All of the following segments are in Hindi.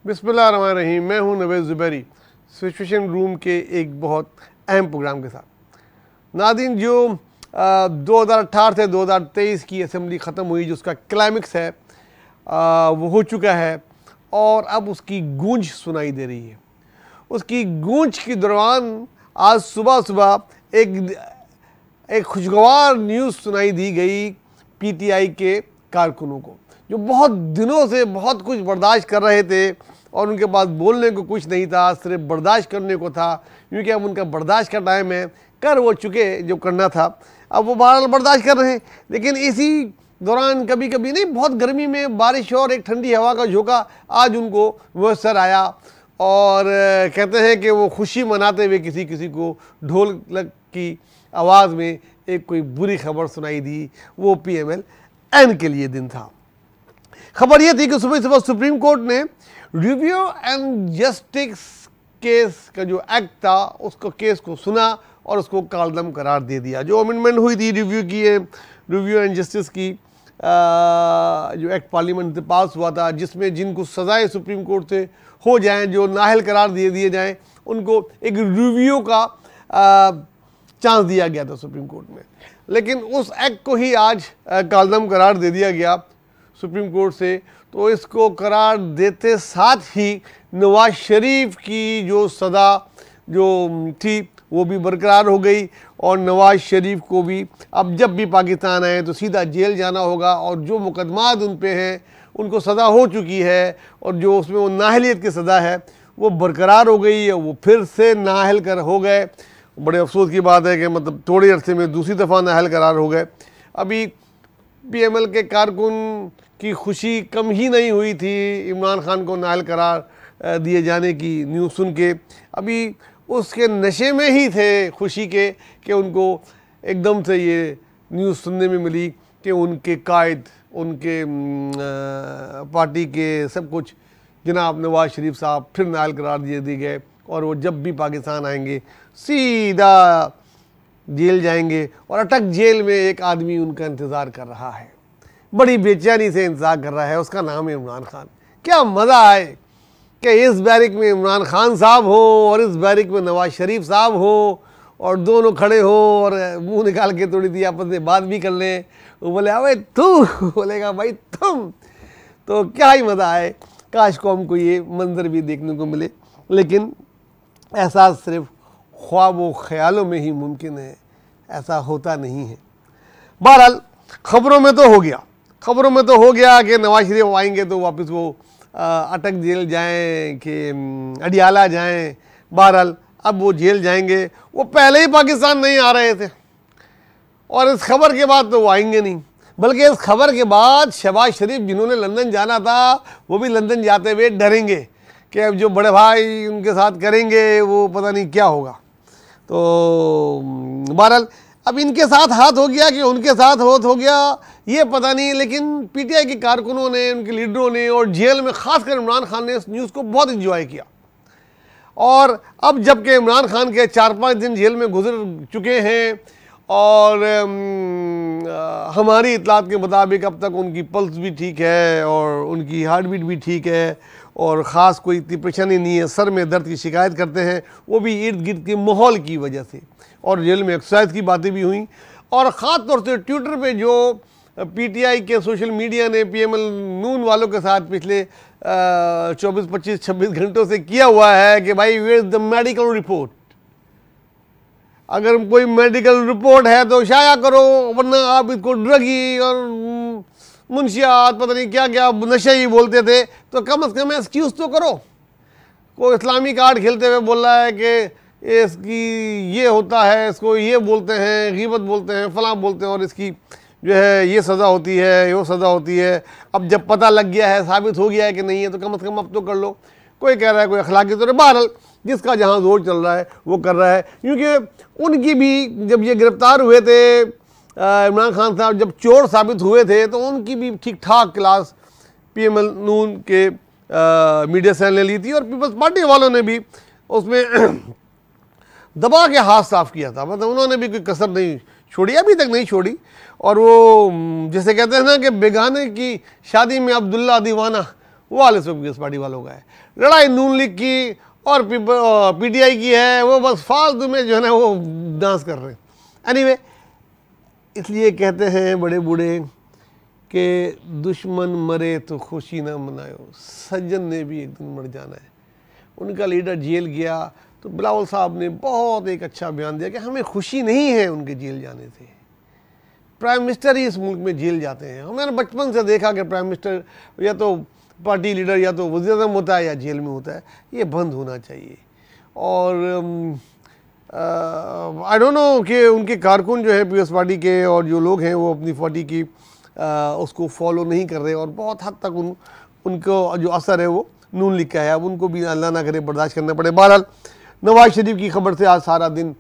बिस्मिल्लाहिर्रहमानिर्रहीम। मैं हूं नवेद ज़ुबैरी, सिचुएशन रूम के एक बहुत अहम प्रोग्राम के साथ। नाज़रीन, जो 2018 से 2023 की असेंबली ख़त्म हुई, जो उसका क्लाइमेक्स है वो हो चुका है और अब उसकी गूंज सुनाई दे रही है। उसकी गूंज के दौरान आज सुबह सुबह एक खुशगवार न्यूज़ सुनाई दी गई पीटीआई के कारकुनों को, जो बहुत दिनों से बहुत कुछ बर्दाश्त कर रहे थे और उनके पास बोलने को कुछ नहीं था, सिर्फ बर्दाश्त करने को था, क्योंकि अब उनका बर्दाश्त का टाइम है। कर वो चुके जो करना था, अब वो बहरहाल बर्दाश्त कर रहे हैं। लेकिन इसी दौरान कभी कभी नहीं, बहुत गर्मी में बारिश और एक ठंडी हवा का झोंका आज उनको मुयस्सर आया और कहते हैं कि वो खुशी मनाते हुए किसी किसी को ढोलक की आवाज़ में एक कोई बुरी खबर सुनाई दी। वो PML-N के लिए दिन था। खबर यह थी कि सुबह सुबह सुप्रीम कोर्ट ने रिव्यू एंड जस्टिस केस का जो एक्ट था, उसको केस को सुना और उसको कालदम करार दे दिया। जो अमेंडमेंट हुई थी रिव्यू एंड जस्टिस की, जो एक्ट पार्लियामेंट से पास हुआ था, जिसमें जिनको सजाएं सुप्रीम कोर्ट से हो जाएं, जो नाअहल करार दे दिए जाएं, उनको एक रिव्यू का चांस दिया गया था सुप्रीम कोर्ट में। लेकिन उस एक्ट को ही आज कालदम करार दे दिया गया सुप्रीम कोर्ट से। तो इसको करार देते साथ ही नवाज शरीफ की जो सज़ा जो थी वो भी बरकरार हो गई और नवाज शरीफ को भी अब जब भी पाकिस्तान आए तो सीधा जेल जाना होगा और जो मुकदमात उन पे हैं उनको सज़ा हो चुकी है और जो उसमें वो नाअहलियत की सज़ा है वो बरकरार हो गई है, वो फिर से नाअहल कर हो गए। बड़े अफसोस की बात है कि मतलब थोड़े अरसे में दूसरी दफ़ा नाअहल करार हो गए। अभी PML के कारकुन की खुशी कम ही नहीं हुई थी इमरान खान को नाअहल करार दिए जाने की न्यूज़ सुन के। अभी उसके नशे में ही थे खुशी के कि उनको एकदम से ये न्यूज़ सुनने में मिली कि उनके कायद, उनके पार्टी के सब कुछ जनाब नवाज शरीफ साहब फिर नाअहल करार दिए गए और वो जब भी पाकिस्तान आएंगे सीधा जेल जाएंगे और अटक जेल में एक आदमी उनका इंतज़ार कर रहा है, बड़ी बेचैनी से इंतज़ार कर रहा है। उसका नाम है इमरान खान। क्या मज़ा आए कि इस बैरिक में इमरान खान साहब हो और इस बैरिक में नवाज शरीफ साहब हो और दोनों खड़े हो और मुंह निकाल के थोड़ी सी आपस में बात भी कर लें। वो बोले अबे तू, बोलेगा भाई तुम, तो क्या ही मज़ा आए। काश को हमको ये मंजर भी देखने को मिले, लेकिन ऐसा सिर्फ ख्वाब व ख्यालों में ही मुमकिन है, ऐसा होता नहीं है। बहरहाल खबरों में तो हो गया कि नवाज शरीफ आएंगे तो वापस वो अटक जेल जाएं कि अडियाला जाएं। बहरहाल अब वो जेल जाएंगे। वो पहले ही पाकिस्तान नहीं आ रहे थे और इस खबर के बाद तो वो आएंगे नहीं, बल्कि इस खबर के बाद शहबाज शरीफ जिन्होंने लंदन जाना था वो भी लंदन जाते हुए डरेंगे कि अब जो बड़े भाई उनके साथ करेंगे वो पता नहीं क्या होगा। तो बहरहाल अब इनके साथ हाथ हो गया कि उनके साथ हाथ हो गया ये पता नहीं, लेकिन PTI के कारकुनों ने, उनके लीडरों ने और जेल में ख़ासकर इमरान खान ने इस न्यूज़ को बहुत इंजॉय किया। और अब जबकि इमरान खान के 4-5 दिन जेल में गुजर चुके हैं और हमारी इतलात के मुताबिक अब तक उनकी पल्स भी ठीक है और उनकी हार्ट बीट भी ठीक है और ख़ास कोई इतनी परेशानी नहीं है। सर में दर्द की शिकायत करते हैं, वो भी इर्द गिर्द के माहौल की वजह से, और जेल में एक्सरसाइज की बातें भी हुई। और ख़ास तौर से ट्विटर पे जो PTI के सोशल मीडिया ने PML-N वालों के साथ पिछले 24, 25, 26 घंटों से किया हुआ है कि भाई where is the medical report, अगर कोई मेडिकल रिपोर्ट है तो शाया करो, वरना आप इसको ड्रगी और मुंशियात पता नहीं क्या क्या नशे ही बोलते थे, तो कम से कम एक्सक्यूज़ तो करो। कोई इस्लामी कार्ड खेलते हुए बोल रहा है कि इसकी ये होता है, इसको ये बोलते हैं, ग़ीबत बोलते हैं, फलां बोलते हैं और इसकी जो है ये सज़ा होती है, वो सज़ा होती है। अब जब पता लग गया है, साबित हो गया है कि नहीं है, तो कम से कम अब तो कर लो। कोई कह रहा है कोई अखलाकी तौर पर, बहरहाल जिसका जहाँ जोर चल रहा है वो कर रहा है। क्योंकि उनकी भी जब ये गिरफ़्तार हुए थे इमरान खान साहब, जब चोर साबित हुए थे, तो उनकी भी ठीक ठाक क्लास PML-N के मीडिया सेल ने ली थी और पीपल्स पार्टी वालों ने भी उसमें दबा के हाथ साफ़ किया था। मतलब उन्होंने भी कोई कसर नहीं छोड़ी, अभी तक नहीं छोड़ी। और वो जैसे कहते हैं ना कि बेगाने की शादी में अब्दुल्ला दीवाना, वो हाल इस वक्त पीपल्स पार्टी वालों का है। लड़ाई नून लीग की और पीटीआई की है, वो बस फालतू में जो है ना वो डांस कर रहे हैं। एनीवे, इसलिए कहते हैं बड़े बूढ़े कि दुश्मन मरे तो खुशी ना मनाओ, सज्जन ने भी एक दिन मर जाना है। उनका लीडर जेल गया तो बिलावल साहब ने बहुत एक अच्छा बयान दिया कि हमें खुशी नहीं है उनके जेल जाने से। प्राइम मिनिस्टर ही इस मुल्क में जेल जाते हैं। हमने बचपन से देखा कि प्राइम मिनिस्टर या तो पार्टी लीडर या तो वज़ीर आज़म होता है या जेल में होता है। ये बंद होना चाहिए। और आई डोंट नो कि उनके कारकुन जो है पीपल्स पार्टी के और जो लोग हैं वो अपनी पार्टी की उसको फॉलो नहीं कर रहे और बहुत हद तक उनको जो असर है वो नून लीग का है। अब उनको भी अल्लाह ना करे बर्दाश्त करना पड़े। बहरहाल नवाज शरीफ की खबर से आज सारा दिन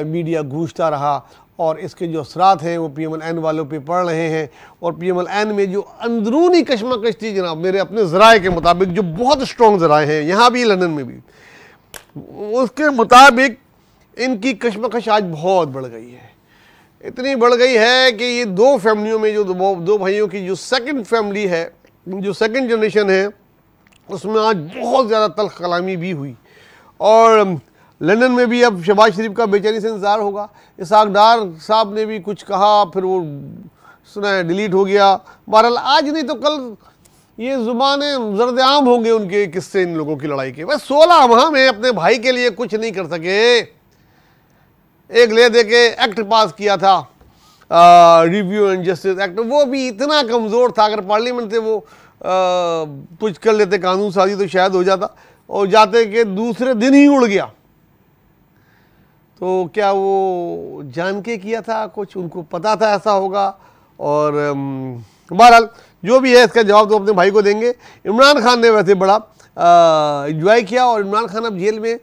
मीडिया गूंजता रहा और इसके जो असरात हैं वो PMLN वालों पे पड़ रहे हैं। और PMLN में जो अंदरूनी कशमकश थी जनाब, मेरे अपने ज़राए के मुताबिक, जो बहुत स्ट्रॉन्ग ज़राए हैं यहाँ भी लंदन में भी, उसके मुताबिक इनकी कशमकश आज बहुत बढ़ गई है। इतनी बढ़ गई है कि ये दो फैमिलियों में जो दो भाइयों की जो सेकंड फैमिली है, जो सेकंड जनरेशन है, उसमें आज बहुत ज़्यादा तल्ख कलामी भी हुई। और लंदन में भी अब शहबाज शरीफ का बेचैनी से इंतज़ार होगा। इसहाक डार साहब ने भी कुछ कहा, फिर वो सुना डिलीट हो गया। बहरहाल आज नहीं तो कल ये ज़ुबानें ज़र्द आम होंगे उनके किस्से इन लोगों की लड़ाई के। बस 16 माह में अपने भाई के लिए कुछ नहीं कर सके। एक ले दे के एक्ट पास किया था, रिव्यू एंड जस्टिस एक्ट, वो भी इतना कमज़ोर था। अगर पार्लियामेंट से वो कुछ कर लेते कानून साजी तो शायद हो जाता, और जाते कि दूसरे दिन ही उड़ गया। तो क्या वो जान के किया था कुछ, उनको पता था ऐसा होगा। और बहरहाल जो भी है इसका जवाब तो अपने भाई को देंगे। इमरान खान ने वैसे बड़ा इंजॉय किया और इमरान खान अब जेल में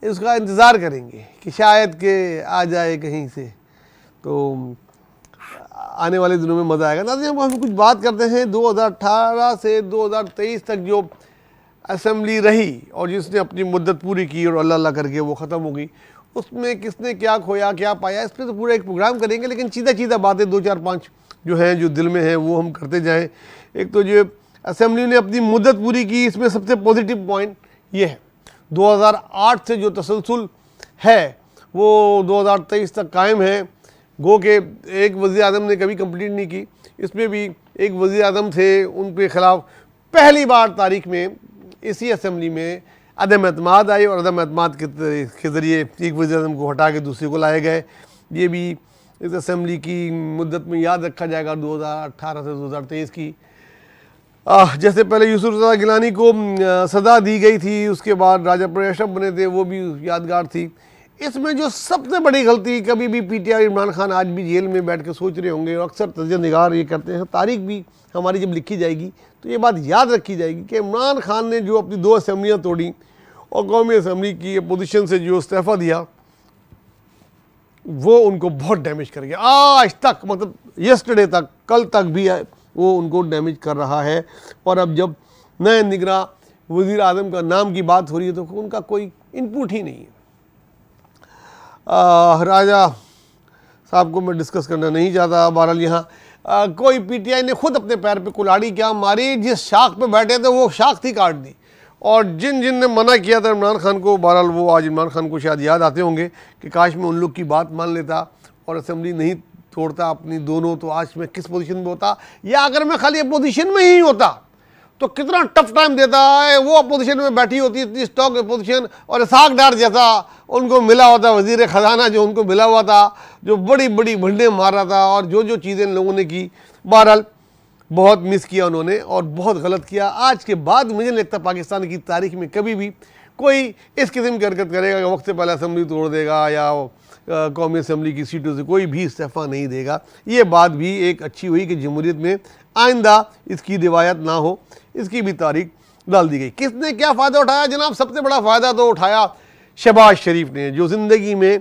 इसका इंतज़ार करेंगे कि शायद के आ जाए कहीं से, तो आने वाले दिनों में मज़ा आएगा। नाज़रीन, हम कुछ बात करते हैं 2018 से 2023 तक जो असेंबली रही और जिसने अपनी मुद्दत पूरी की और अल्लाह अल्लाह करके वो ख़त्म हो गई, उसमें किसने क्या खोया क्या पाया, इस पर तो पूरा एक प्रोग्राम करेंगे। लेकिन सीधा बातें 2 4 5 जो हैं जो दिल में हैं वो हम करते जाएं। एक तो जो असेंबली ने अपनी मुद्दत पूरी की, इसमें सबसे पॉजिटिव पॉइंट ये है 2008 से जो तसलसल है वो 2023 तक कायम है। गो के एक वज़ीर आज़म ने कभी कंप्लीट नहीं की। इसमें भी एक वज़ीर आज़म थे, उनके ख़िलाफ़ पहली बार तारीख़ में इसी असेंबली में अदम एतमाद आई और अदम एतमाद के ज़रिए एक वज़ीर आज़म को हटा के दूसरे को लाए गए। ये भी इस असेंबली की मुद्दत में याद रखा जाएगा 2018 से 2023 की। जैसे पहले यूसुफ रज़ा गिलानी को सज़ा दी गई थी, उसके बाद राजा परेशर बने थे, वो भी यादगार थी। इसमें जो सबसे बड़ी गलती, कभी भी PTI इमरान खान आज भी जेल में बैठ के सोच रहे होंगे और अक्सर तजज़िया-निगार ये करते हैं, तारीख भी हमारी जब लिखी जाएगी तो ये बात याद रखी जाएगी कि इमरान खान ने जो अपनी 2 असेंबलियाँ तोड़ी और कौमी असेंबली की अपोजिशन से जो इस्तीफ़ा दिया वो उनको बहुत डैमेज कर गया। आज तक, मतलब यस्टरडे तक, कल तक भी वो उनको डैमेज कर रहा है। और अब जब नए निगरां वज़ीर आज़म का नाम की बात हो रही है तो उनका कोई इनपुट ही नहीं है। राजा साहब को मैं डिस्कस करना नहीं चाहता। बहरहाल यहाँ कोई PTI ने खुद अपने पैर पे कुल्हाड़ी क्या मारी, जिस शाख पे बैठे थे वो शाख थी काट दी। और जिन जिन ने मना किया था इमरान खान को, बहरहाल वो आज इमरान खान को शायद याद आते होंगे कि काश मैं उन लोग की बात मान लेता और असेंबली नहीं तोड़ता अपनी दोनों, तो आज मैं किस पोजीशन में होता। या अगर मैं खाली अपोजिशन में ही होता तो कितना टफ टाइम देता है। वो अपोजिशन में बैठी होती, इतनी स्ट्रॉन्ग अपोजिशन, और इसहाक डार जैसा उनको मिला हुआ था वज़ीर ख़जाना जो उनको मिला हुआ था, जो बड़ी बड़ी भंडे मार रहा था और जो चीज़ें इन लोगों ने की। बहरहाल बहुत मिस किया उन्होंने और बहुत गलत किया। आज के बाद मुझे नहीं लगता पाकिस्तान की तारीख में कभी भी कोई इस किस्म की हरकत करेगा कि वक्त से पहले असेंबली तोड़ देगा या कौमी असेंबली की सीटों से कोई भी इस्तीफ़ा नहीं देगा। ये बात भी एक अच्छी हुई कि जमहूरियत में आइंदा इसकी रिवायत ना हो, इसकी भी तारीख डाल दी गई। किसने क्या फ़ायदा उठाया जनाब? सबसे बड़ा फ़ायदा तो उठाया शहबाज शरीफ ने, जो ज़िंदगी में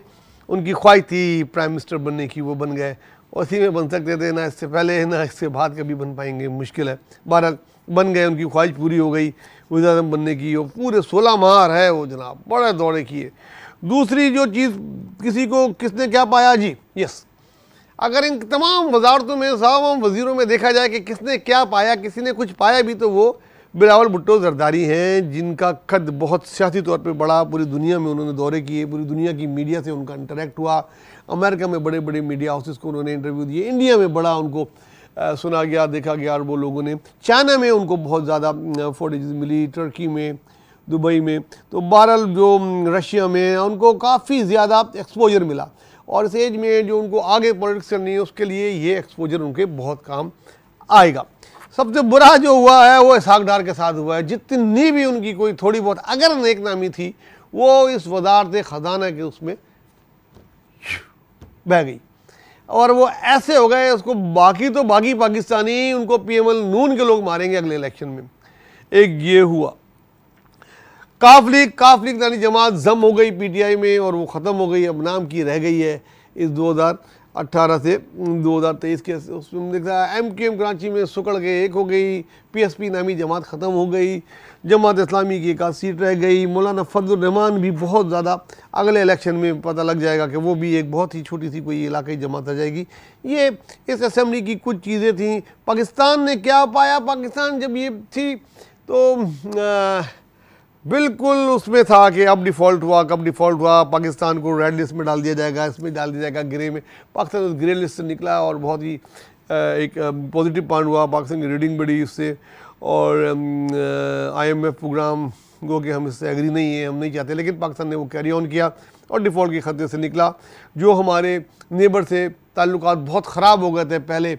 उनकी ख्वाहिश थी प्राइम मिनिस्टर बनने की, वो बन गए। उसी में बन सकते थे, ना इससे पहले ना इससे बाद कभी बन पाएंगे, मुश्किल है। बहरहाल बन गए, उनकी ख्वाहिश पूरी हो गई वज़ीर आज़म बनने की। और पूरे 16 माह है वो जनाब, बड़े दौड़े किए। दूसरी जो चीज़ किसी को किसने क्या पाया जी, यस, अगर इन तमाम वजारतों में, तमाम वज़ीरों में देखा जाए कि किसने क्या पाया, किसी ने कुछ पाया भी, तो वो बिलावल भुट्टो जरदारी हैं, जिनका कद बहुत सियासी तौर पे बड़ा, पूरी दुनिया में उन्होंने दौरे किए, पूरी दुनिया की मीडिया से उनका इंटरेक्ट हुआ, अमेरिका में बड़े बड़े मीडिया हाउसेस को उन्होंने इंटरव्यू दिए, इंडिया में बड़ा उनको सुना गया, देखा गया, और वो लोगों ने चाइना में उनको बहुत ज़्यादा फुटेज मिली, टर्की में, दुबई में, तो बहरहाल जो रशिया में उनको काफ़ी ज़्यादा एक्सपोजर मिला, और इस एज में जो उनको आगे पॉलिटिक्स करनी है उसके लिए ये एक्सपोजर उनके बहुत काम आएगा। सबसे बुरा जो हुआ है वो इसहाक डार के साथ हुआ है। जितनी भी उनकी कोई थोड़ी बहुत अगर नेक नामी थी वो इस वजारत ख़जाना के उसमें बह गई, और वो ऐसे हो गए उसको बाकी तो बाकी पाकिस्तानी उनको PML नून के लोग मारेंगे अगले इलेक्शन में। एक ये हुआ। काफ लीग यानी जमात जम हो गई PTI में, और वो ख़त्म हो गई, अब नाम की रह गई है इस 2018 से 2023 के। उसमें देखा MQM कराची में सुकड़ के एक हो गई, PSP नामी जमात ख़त्म हो गई, जमात इस्लामी की एक आध सीट रह गई, मौलाना फजलुर रहमान भी बहुत ज़्यादा, अगले इलेक्शन में पता लग जाएगा कि वो भी एक बहुत ही छोटी सी कोई इलाकाई जमात आ जाएगी। ये इस असम्बली की कुछ चीज़ें थी। पाकिस्तान ने क्या पाया, पाकिस्तान जब ये थी तो बिल्कुल उसमें था कि अब डिफ़ॉल्ट हुआ, कब डिफ़ॉल्ट हुआ, पाकिस्तान को रेड लिस्ट में डाल दिया जाएगा, इसमें डाल दिया जाएगा ग्रे में। पाकिस्तान उस ग्रे लिस्ट से निकला और बहुत ही एक पॉजिटिव पॉइंट हुआ, पाकिस्तान की रीडिंग बढ़ी इससे, और IMF प्रोग्राम गो कि हम इससे एग्री नहीं है, हम नहीं चाहते, लेकिन पाकिस्तान ने वो कैरी ऑन किया और डिफ़ॉल्ट के खतरे से निकला। जो हमारे नेबर से ताल्लुकात बहुत ख़राब हो गए थे पहले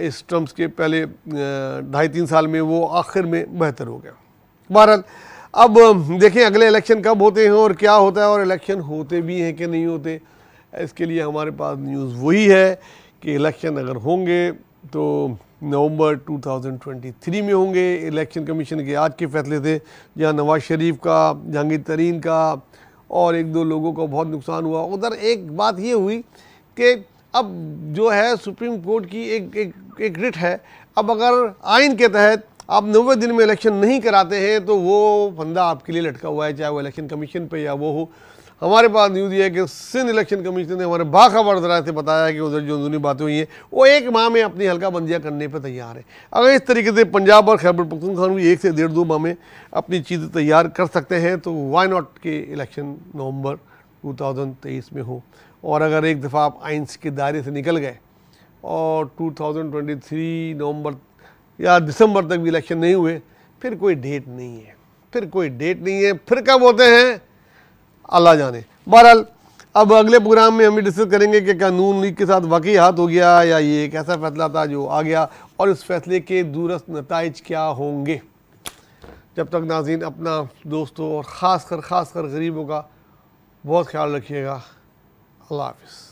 इस टर्म्स के पहले 2.5-3 साल में, वो आखिर में बेहतर हो गया। बहरहाल अब देखें अगले इलेक्शन कब होते हैं और क्या होता है, और इलेक्शन होते भी हैं कि नहीं होते। इसके लिए हमारे पास न्यूज़ वही है कि इलेक्शन अगर होंगे तो नवंबर 2023 में होंगे। इलेक्शन कमीशन के आज के फैसले थे जहां नवाज़ शरीफ का, जहांगीर तरीन का और 1-2 लोगों को बहुत नुकसान हुआ। उधर एक बात ये हुई कि अब जो है सुप्रीम कोर्ट की एक रिट है, अब अगर आइन के तहत आप 90 दिन में इलेक्शन नहीं कराते हैं तो वो फंदा आपके लिए लटका हुआ है, चाहे वो इलेक्शन कमीशन पे या वो हो। हमारे पास न्यूज़ ये है कि सिंध इलेक्शन कमीशन ने हमारे बाखबर ज़राए से बताया है कि उधर जो अंदरूनी बातें हुई हैं वो 1 माह में अपनी हल्का बंदियाँ करने पर तैयार है। अगर इस तरीके से पंजाब और खैबर पख्तूनख्वा भी 1 से 1.5-2 माह में अपनी चीज़ें तैयार कर सकते हैं तो वाई नॉट के इलेक्शन नवंबर 2023 में हो। और अगर एक दफ़ा आप आइन के दायरे से निकल गए और 2023 नवंबर या दिसंबर तक भी इलेक्शन नहीं हुए, फिर कोई डेट नहीं है, फिर कब होते हैं अल्लाह जाने। बहरहाल अब अगले प्रोग्राम में हम डिस्कस करेंगे कि क्या नून लीग के साथ वाकई हाथ हो गया या ये एक ऐसा फैसला था जो आ गया, और इस फैसले के दूरस्थ नताइज क्या होंगे। जब तक नाज़रीन अपना दोस्तों और ख़ासकर गरीबों का बहुत ख्याल रखिएगा। अल्लाह हाफ़िज़।